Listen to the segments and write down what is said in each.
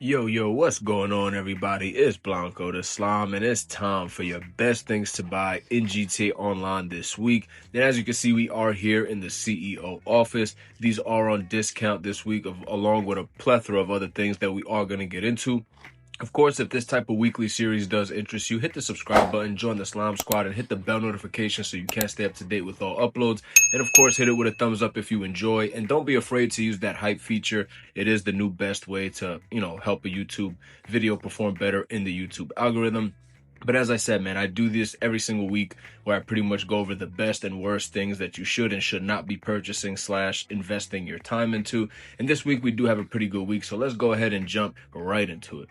Yo, what's going on, everybody? It's Blanco the Slime, and it's time for your best things to buy in GTA Online this week. And as you can see, we are here in the CEO office. These are on discount this week, along with a plethora of other things that we are going to get into. Of course, if this type of weekly series does interest you, hit the subscribe button, join the Slime Squad, and hit the bell notification so you can stay up to date with all uploads. And of course, hit it with a thumbs up if you enjoy. And don't be afraid to use that hype feature. It is the new best way to, help a YouTube video perform better in the YouTube algorithm. But as I said, man, I do this every single week where I pretty much go over the best and worst things that you should and should not be purchasing / investing your time into. And this week we do have a pretty good week, so let's go ahead and jump right into it.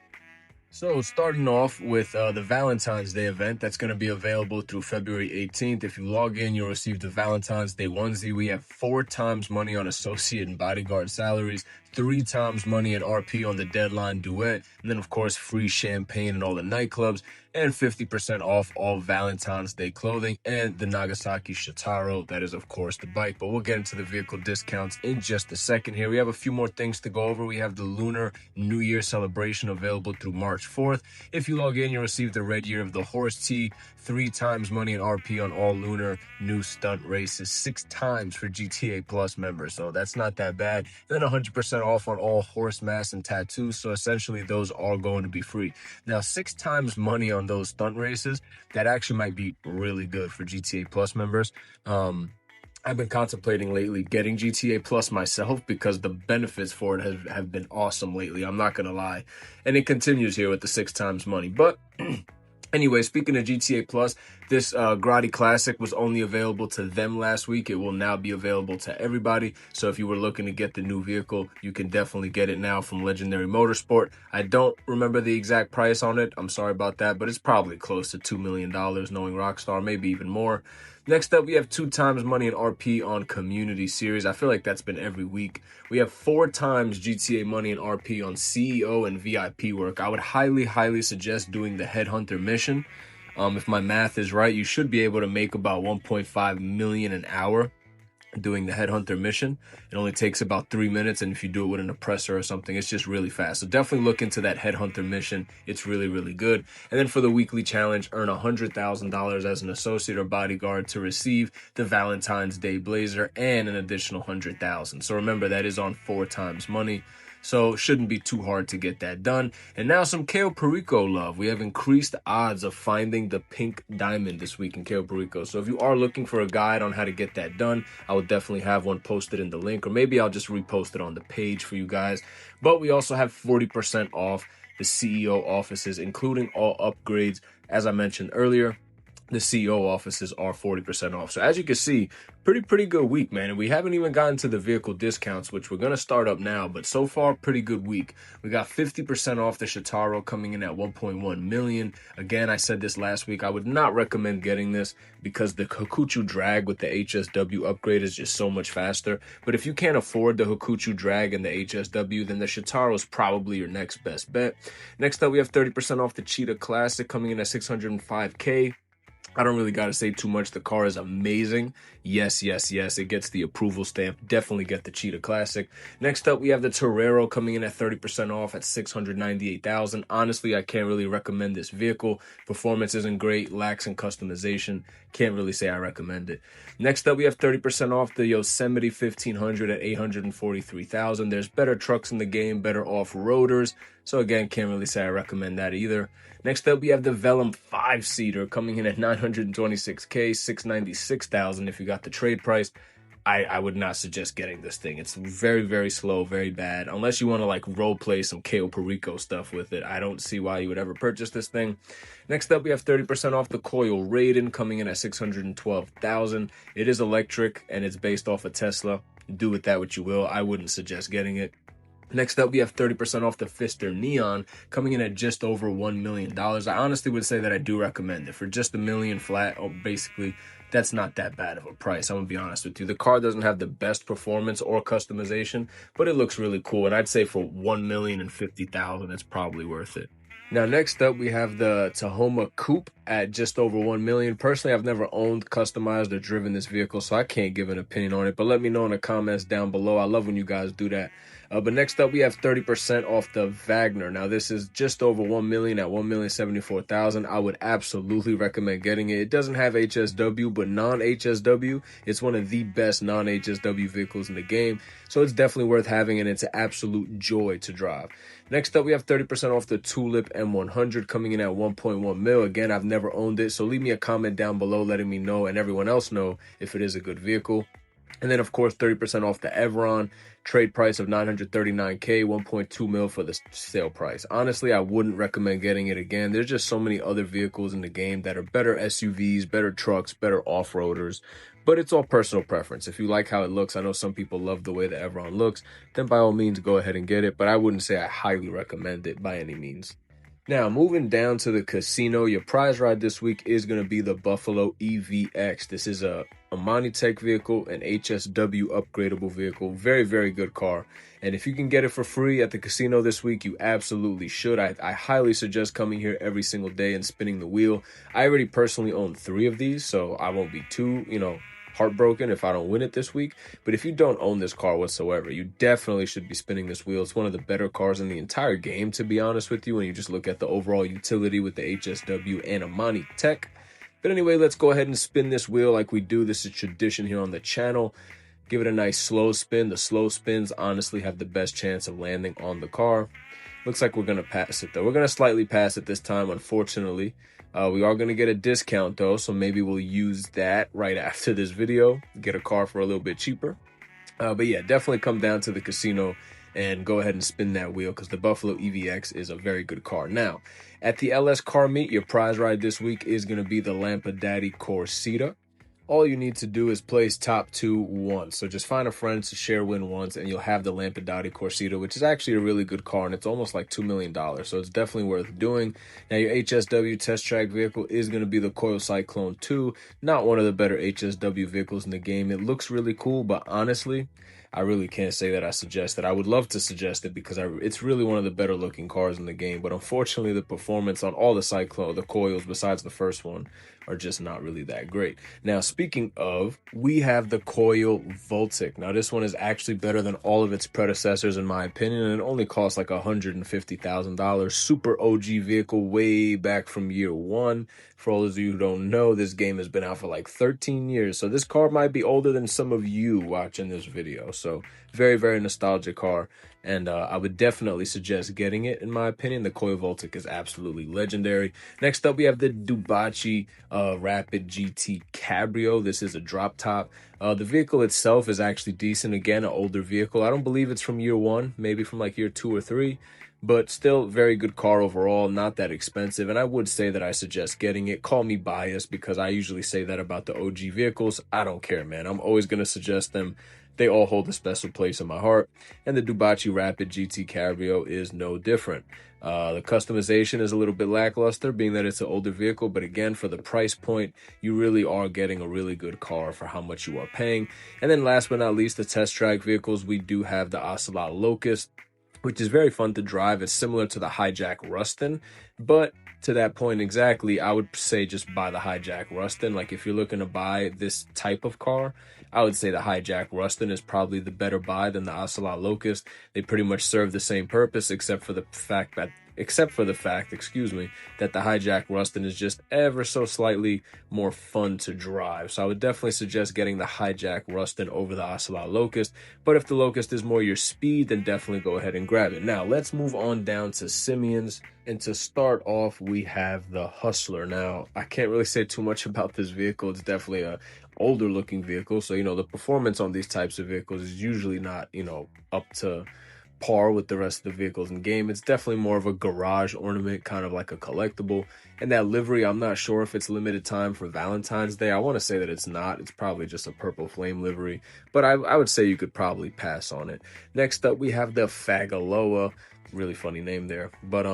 So starting off with the Valentine's Day event that's going to be available through February 18th. If you log in, you'll receive the Valentine's Day onesie. We have 4 times money on associate and bodyguard salaries, 3 times money in RP on the Deadline Duet, and then of course free champagne in all the nightclubs, and 50% off all Valentine's Day clothing, and the Nagasaki Shitaro, that is of course the bike. But we'll get into the vehicle discounts in just a second here. We have a few more things to go over. We have the Lunar New Year celebration available through March 4th. If you log in, you'll receive the Red Year of the Horse Tee, 3 times money in RP on all Lunar new stunt races, 6 times for GTA Plus members, so that's not that bad. And then 100% off on all horse masks and tattoos, so essentially those are going to be free. Now, 6 times money on those stunt races, that actually might be really good for GTA Plus members. I've been contemplating lately getting GTA Plus myself because the benefits for it have been awesome lately. I'm not going to lie. And it continues here with the 6 times money. But anyway, speaking of GTA Plus, this Grotti Classic was only available to them last week. It will now be available to everybody. So if you were looking to get the new vehicle, you can definitely get it now from Legendary Motorsport. I don't remember the exact price on it. I'm sorry about that, but it's probably close to $2 million, knowing Rockstar, maybe even more. Next up, we have 2 times money in RP on Community Series. I feel like that's been every week. We have 4 times GTA money in RP on CEO and VIP work. I would highly suggest doing the Headhunter mission. If my math is right, you should be able to make about 1.5 million an hour doing the Headhunter mission. It only takes about 3 minutes, and if you do it with an oppressor or something, it's just really fast. So definitely look into that Headhunter mission. It's really good. And then for the weekly challenge, earn $100,000 as an associate or bodyguard to receive the Valentine's Day blazer and an additional 100,000. So remember, that is on 4 times money. So shouldn't be too hard to get that done. And now some Cayo Perico love. We have increased odds of finding the pink diamond this week in Cayo Perico. So if you are looking for a guide on how to get that done, I would definitely have one posted in the link, or maybe I'll just repost it on the page for you guys. But we also have 40% off the CEO offices, including all upgrades. As I mentioned earlier, the CEO offices are 40% off. So as you can see, pretty good week, man. And we haven't even gotten to the vehicle discounts, which we're going to start up now. But so far, pretty good week. We got 50% off the Shitaro coming in at 1.1 million. Again, I said this last week. I would not recommend getting this because the Hakuchu drag with the HSW upgrade is just so much faster. But if you can't afford the Hakuchu drag and the HSW, then the Shitaro is probably your next best bet. Next up, we have 30% off the Cheetah Classic coming in at 605K. I don't really got to say too much. The car is amazing. Yes. It gets the approval stamp. Definitely get the Cheetah Classic. Next up, we have the Torero coming in at 30% off at 698,000. Honestly, I can't really recommend this vehicle. Performance isn't great. Lacks in customization. Can't really say I recommend it. Next up, we have 30% off the Yosemite 1500 at 843,000. There's better trucks in the game, better off-roaders. So again, can't really say I recommend that either. Next up, we have the Velum 5-seater coming in at 926K, 696,000 if you got the trade price. I would not suggest getting this thing. It's very slow, very bad. Unless you want to like role play some Cayo Perico stuff with it, I don't see why you would ever purchase this thing. Next up, we have 30% off the Coil Raiden coming in at 612,000. It is electric and it's based off a Tesla. Do with that what you will. I wouldn't suggest getting it. Next up, we have 30% off the Fister Neon coming in at just over $1 million. I honestly would say that I do recommend it. For just $1 million flat, basically, that's not that bad of a price. I'm going to be honest with you. The car doesn't have the best performance or customization, but it looks really cool. And I'd say for $1,050,000, it's probably worth it. Now, next up, we have the Tahoma Coupe at just over $1 million. Personally, I've never owned, customized, or driven this vehicle, so I can't give an opinion on it. But let me know in the comments down below. I love when you guys do that. But next up, we have 30% off the Wagner. Now, this is just over 1 million at 1,074,000. I would absolutely recommend getting it. It doesn't have HSW, but non-HSW, it's one of the best non-HSW vehicles in the game. So it's definitely worth having, and it's an absolute joy to drive. Next up, we have 30% off the Tulip M100 coming in at 1.1 mil. Again, I've never owned it, so leave me a comment down below letting me know and everyone else know if it is a good vehicle. And then, of course, 30% off the Evron, trade price of $939K, 1.2 mil for the sale price. Honestly, I wouldn't recommend getting it again. There's just so many other vehicles in the game that are better SUVs, better trucks, better off-roaders. But it's all personal preference. If you like how it looks, I know some people love the way the Evron looks, then by all means, go ahead and get it. But I wouldn't say I highly recommend it by any means. Now, moving down to the casino, your prize ride this week is going to be the Buffalo EVX. This is a Monitech vehicle, an HSW upgradable vehicle. Very, very good car. And if you can get it for free at the casino this week, you absolutely should. I highly suggest coming here every single day and spinning the wheel. I already personally own 3 of these, so I won't be too, heartbroken if I don't win it this week. But if you don't own this car whatsoever, you definitely should be spinning this wheel. It's one of the better cars in the entire game, to be honest with you, when you just look at the overall utility with the HSW and Amani Tech. But anyway, let's go ahead and spin this wheel like we do. This is tradition here on the channel. Give it a nice slow spin. The slow spins honestly have the best chance of landing on the car. Looks like we're going to pass it, though. We're going to slightly pass it this time, unfortunately. We are going to get a discount, though, so maybe we'll use that right after this video, get a car for a little bit cheaper. But yeah, definitely come down to the casino and go ahead and spin that wheel because the Buffalo EVX is a very good car. Now, at the LS Car Meet, your prize ride this week is going to be the Lampadati Corsita. All you need to do is place top 2 once. So just find a friend to share win once, and you'll have the Lampadati Corsita, which is actually a really good car, and it's almost like $2 million. So it's definitely worth doing. Now, your HSW test track vehicle is going to be the Coil Cyclone 2. Not one of the better HSW vehicles in the game. It looks really cool, but honestly, I really can't say that I suggest it. I would love to suggest it because it's really one of the better looking cars in the game. But unfortunately, the performance on all the coils besides the first one are just not really that great. Now, speaking of, we have the Coil Voltic. Now, this one is actually better than all of its predecessors, in my opinion, and it only costs like $150,000. Super OG vehicle way back from year 1. For all of you who don't know, this game has been out for like 13 years. So this car might be older than some of you watching this video. So very, very nostalgic car. And I would definitely suggest getting it, in my opinion. The Coil Voltic is absolutely legendary. Next up, we have the Dubachi Rapid GT Cabrio. This is a drop top. The vehicle itself is actually decent. Again, an older vehicle. I don't believe it's from year 1, maybe from like year 2 or 3. But still, very good car overall, not that expensive. And I would say that I suggest getting it. Call me biased because I usually say that about the OG vehicles. I don't care, man. I'm always going to suggest them. They all hold a special place in my heart. And the Dubachi Rapid GT Cabrio is no different. The customization is a little bit lackluster, being that it's an older vehicle. But again, for the price point, you really are getting a really good car for how much you are paying. And then last but not least, the test track vehicles. We do have the Ocelot Locust, which is very fun to drive. It's similar to the Hijack Rustin, but to that point exactly, I would say just buy the Hijack Rustin. Like if you're looking to buy this type of car, I would say the Hijack Rustin is probably the better buy than the Ocelot Locust. They pretty much serve the same purpose, except for the fact, excuse me, that the Hijack Rustin is just ever so slightly more fun to drive. So I would definitely suggest getting the Hijack Rustin over the Ocelot Locust. But if the Locust is more your speed, then definitely go ahead and grab it. Now, let's move on down to Simeon's. And to start off, we have the Hustler. Now, I can't really say too much about this vehicle. It's definitely a older looking vehicle. So, the performance on these types of vehicles is usually not, up to par with the rest of the vehicles in the game. It's definitely more of a garage ornament, kind of like a collectible. And that livery, I'm not sure if it's limited time for Valentine's Day. I want to say that it's not. It's probably just a purple flame livery, but I would say you could probably pass on it. Next up, we have the Fagaloa. Really funny name there. But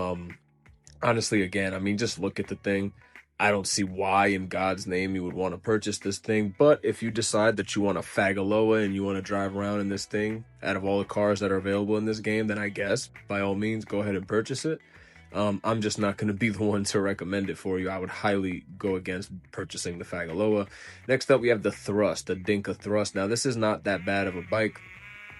honestly, again, just look at the thing. I don't see why in God's name you would want to purchase this thing. But if you decide that you want a Fagaloa and you want to drive around in this thing, out of all the cars that are available in this game, then I guess, by all means, go ahead and purchase it. I'm just not going to be the one to recommend it for you. I would highly go against purchasing the Fagaloa. Next up, we have the Thrust, the Dinka Thrust. Now, this is not that bad of a bike.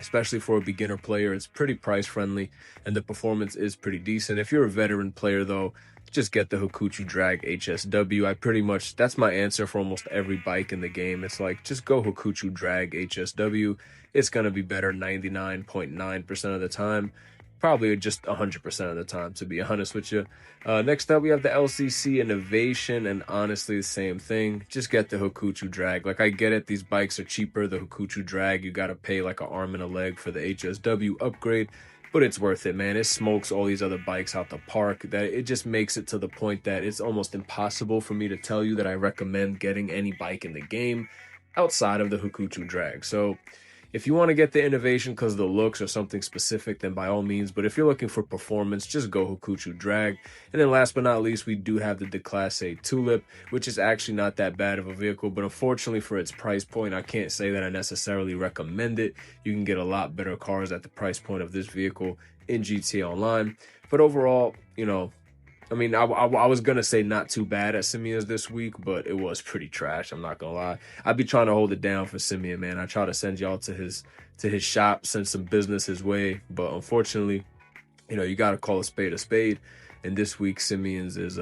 especially for a beginner player. It's pretty price friendly and the performance is pretty decent. If you're a veteran player though, just get the Hakuchu Drag HSW. That's my answer for almost every bike in the game. It's like, just go Hakuchu Drag HSW. It's going to be better 99.9% of the time. Probably just 100% of the time, to be honest with you. Next up, we have the LCC Innovation, and honestly, the same thing. Just get the Hakuchu Drag. Like, I get it, these bikes are cheaper. The Hakuchu Drag, you got to pay like an arm and a leg for the HSW upgrade, but it's worth it, man. It smokes all these other bikes out the park. That it just makes it to the point that it's almost impossible for me to tell you that I recommend getting any bike in the game outside of the Hakuchu Drag. So if you want to get the innovation because of the looks or something specific, then by all means. But if you're looking for performance, just go Hakuchu Drag. And then last but not least, we do have the Declasse Tulip, which is actually not that bad of a vehicle. But unfortunately for its price point, I can't say that I necessarily recommend it. You can get a lot better cars at the price point of this vehicle in GTA Online. But overall, you know, I mean, I was going to say not too bad at Simeon's this week, but it was pretty trash. I'm not going to lie. I'd be trying to hold it down for Simeon, man. I try to send y'all to his shop, send some business his way. But unfortunately, you know, you got to call a spade a spade. And this week, Simeon's is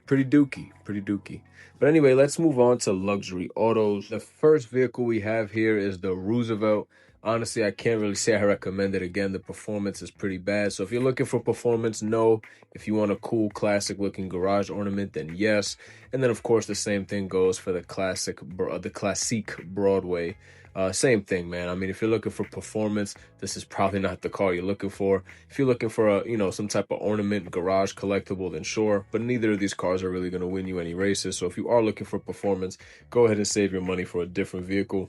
pretty dookie. But anyway, let's move on to luxury autos. The first vehicle we have here is the Roosevelt. Honestly, I can't really say I recommend it. Again, the performance is pretty bad. So if you're looking for performance, no. If you want a cool, classic-looking garage ornament, then yes. And then, of course, the same thing goes for the classic Broadway. Same thing, man. I mean, if you're looking for performance, this is probably not the car you're looking for. If you're looking for a, you know, some type of ornament, garage collectible, then sure. But neither of these cars are really going to win you any races. So if you are looking for performance, go ahead and save your money for a different vehicle.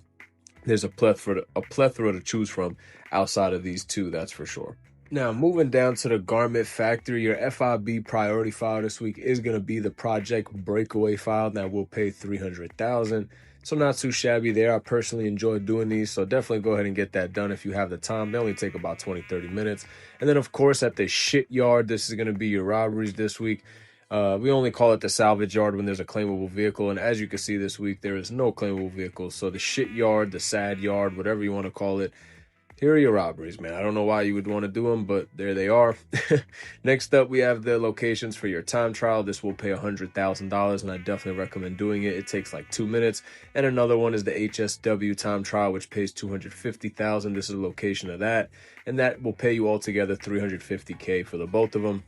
There's a plethora to choose from outside of these two, that's for sure. Now, moving down to the garment factory, your FIB priority file this week is going to be the Project Breakaway file that will pay $300,000. So not too shabby there. I personally enjoy doing these, so definitely go ahead and get that done if you have the time. They only take about 20-30 minutes. And then, of course, at the shit yard, this is going to be your robberies this week. We only call it the salvage yard when there's a claimable vehicle. And as you can see this week, there is no claimable vehicles. So the shit yard, the sad yard, whatever you want to call it, here are your robberies, man. I don't know why you would want to do them, but there they are. Next up, we have the locations for your time trial. This will pay $100,000, and I definitely recommend doing it. It takes like 2 minutes. And another one is the HSW time trial, which pays $250,000. This is a location of that, and that will pay you altogether $350K for the both of them.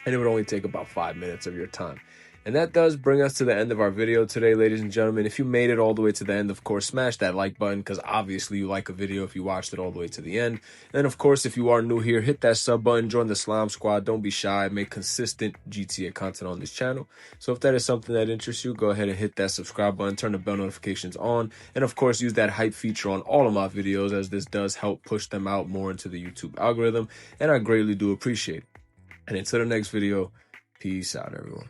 And it would only take about 5 minutes of your time. And that does bring us to the end of our video today, ladies and gentlemen. If you made it all the way to the end, of course, smash that like button, because obviously you like a video if you watched it all the way to the end. And of course, if you are new here, hit that sub button, join the Slime Squad. Don't be shy. I make consistent GTA content on this channel. So if that is something that interests you, go ahead and hit that subscribe button, turn the bell notifications on, and of course, use that hype feature on all of my videos, as this does help push them out more into the YouTube algorithm, and I greatly do appreciate it. And until the next video, peace out, everyone.